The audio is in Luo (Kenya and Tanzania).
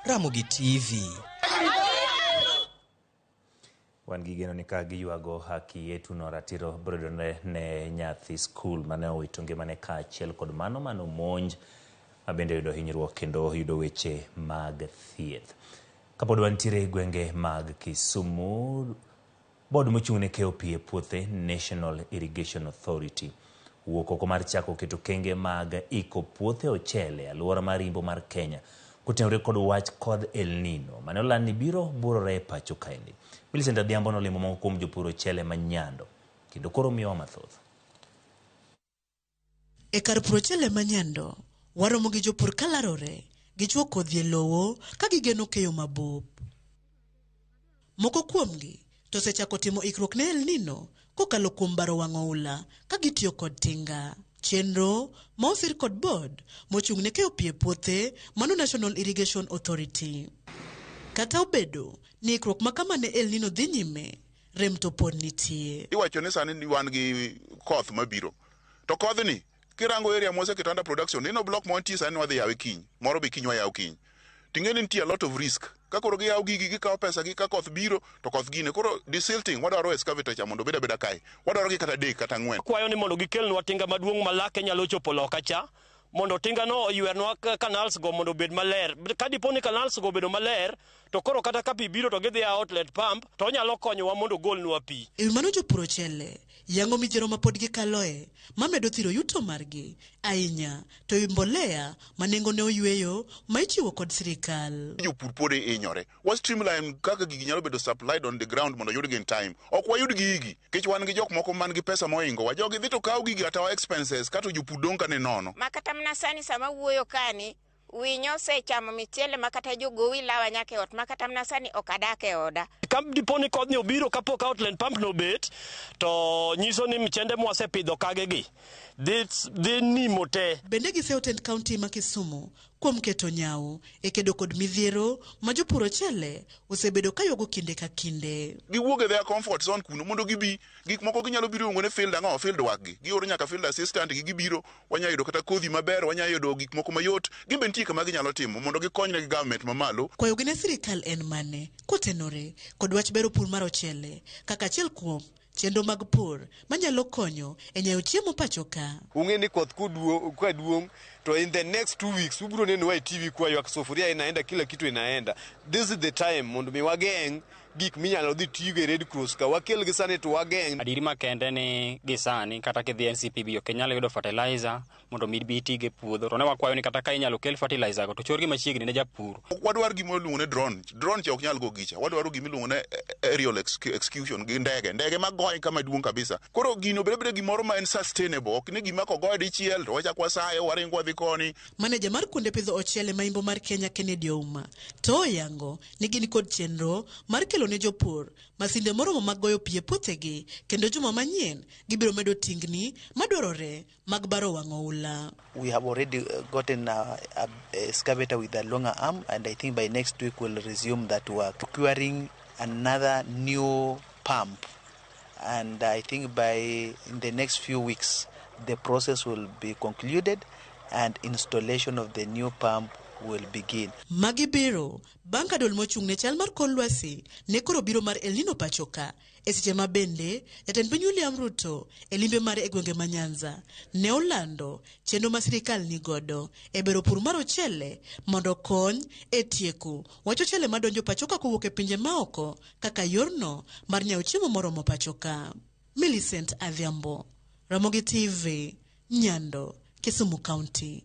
Ramogi TV. Wan gi geno ni ka giywago haki yetu no ratiro brodone ne nyathi skul mane owito ngimane ka achiel kod mano monj mabende yudo hinyruok kendo yudo weche mag thieth. Kapod wantiere gwenge mag Kisumu, bod mochung' ne keyo pi e puothe National Irrigation Authority wuok oko mar chako keto kenge mag iko puothe ochele alwora mar Imbo mar Kenya kutenore kod wach kod El Nino mane olandi ni biro burore e pacho kaendi. Millicent Adhiambo nolimo moko kuom jopur ochele manyando kendo koro miyowa mathoth. E kar pur ochele manyando, waromo gi jopur kalarore gichwo kodhi e lowo ka gigeno keyo mabup. Moko kuomgi to sechako timo ikruok ne El Nino kokalo kuom baro wang' oula ka gitiyo kod tinga. Chenro ma osir kod board mochung' ne keyo pi e puothe mano National Irrigation Authority. Kata obedo ni ikruok makama ne El Nino dhi nyime, rem to pod nitie. Iwacho ni sani wan gi koth mabiro. To kodhni kirango area mose kitanda production ino block monti sani wadhi yawe kiny. Moro be kiny wayaw kiny. Tingeni nitie a lot of risk. Ka koro giyaw gigi gikaw pesa gi ka koth biro to koth gine koro desilting wadwaro excavator cha mondo beda kae. Wadwaro gi kata dek kata ng'wen. Kwayo ni mondo gikelnwa tinga maduong' malake nyalo chopo loka cha. Mondo tinga no yuernwa canals go mondo bed maler. Ka diponi canals go bedo maler to koro kata ka pi biro to gidhi outlet pump to nyalo konyowa mondo golnwa pi. E mano jopur ochele yango mijero ma pod gikaloe mamedo thiro yuto margi ahinya to mbolea manengo ne oyweyo ma ichiwo kod sirikal. Jopur pod inyore. Wa streamline kaka gigi nyalo bedo supplied on the ground mondo yudgi in time. Ok wayud gigi kech wan gi jok moko man gi pesa moingo wa jogi dhi to kaw gigi at our expenses kato jopur donka ne nono. Makata mnasani sama wuoyo kani winyo sechamo michele makata jogowi lawa nyake ot makata mnasani okadake oda. Kam diponi kodni obiro kapok outlet pump no bet to nyiso ni michende mwasepidho kagegi dhi nimo te. Bende giseotend kaunti ma Kisumu kuom keto nyau e kedo kod midhiero ma jopur ochele osebedo kayogo kinde ka kinde. Giwuoge their comfort zone kuno mondo gibi gik moko ginyalo biro ngone field ang'o field work gi gioro nyaka field assistant gi gibiro wanya yudo kata kodhi maber wanya yudo gik moko mayot gibe nitie kama ginyalo timo mondo gikonyne gi government mamalo. Kwayo gine sirikal en mane kotenore kod wach bero pur mar ochele kaka achiel kuom chenro mag pur manyalo konyo e nyayo chiemo pacho ka. Ung'e ni koth kuduong to in the next 2 weeks ubro neno wa TV kwa ywak sufuria inaenda kila kitu inaenda. This is the time mondo mi wageng gik minyalo dhi tigo e Red Cross ka wakel gi sani to wageng. Adiri makende ni gisani kata kidhi NCPB ok nyalo yudo fertilizer mondo mi bitige e puodho to ne wakwayo ni kata ka inyalo kel fertilizer go to chorgi machiegni ne japur. Wadwaro gima iluongo ne drone cha ok nyal go gicha. Wadwaro gima iluongo ne aerial execution gi ndege magoy kama duong kabisa. Koro gino bedo gimoro ma en sustainable ok ni gima ko goy dichiel to wacha kwasayo waringo dhi koni. Manager mar kuonde pidho ochele ma Imbo mar Kenya Kennedy Ouma to yango ni gin kod chenro mar kelo ne jopur masinde moromo mag goyo pi e puothegi kendo juma manyien gibiro medo tingni madwarore mag baro wang' oula. We have already gotten a excavator with a longer arm and I think by next week we'll resume that work. Procuring another new pump and I think in the next few weeks the process will be concluded and installation of the new pump will begin. Magi biro banka dol mochung' ne chal mar kor lwasi ne koro biro mar El Nino pachoka e seche ma bende jatend piny William Ruto e limbe mare e gwenge ma Nyanza ne olando chenro ma sirikal ni godo e bero pur mar ochele mondo kony e tieko wach ochele madonjo pachoka kowuok e pinje maoko kaka yorno mar nyawo chiemo moromo pachoka. Millicent Adhiambo, Ramogi TV, Nyando, Kisumu County.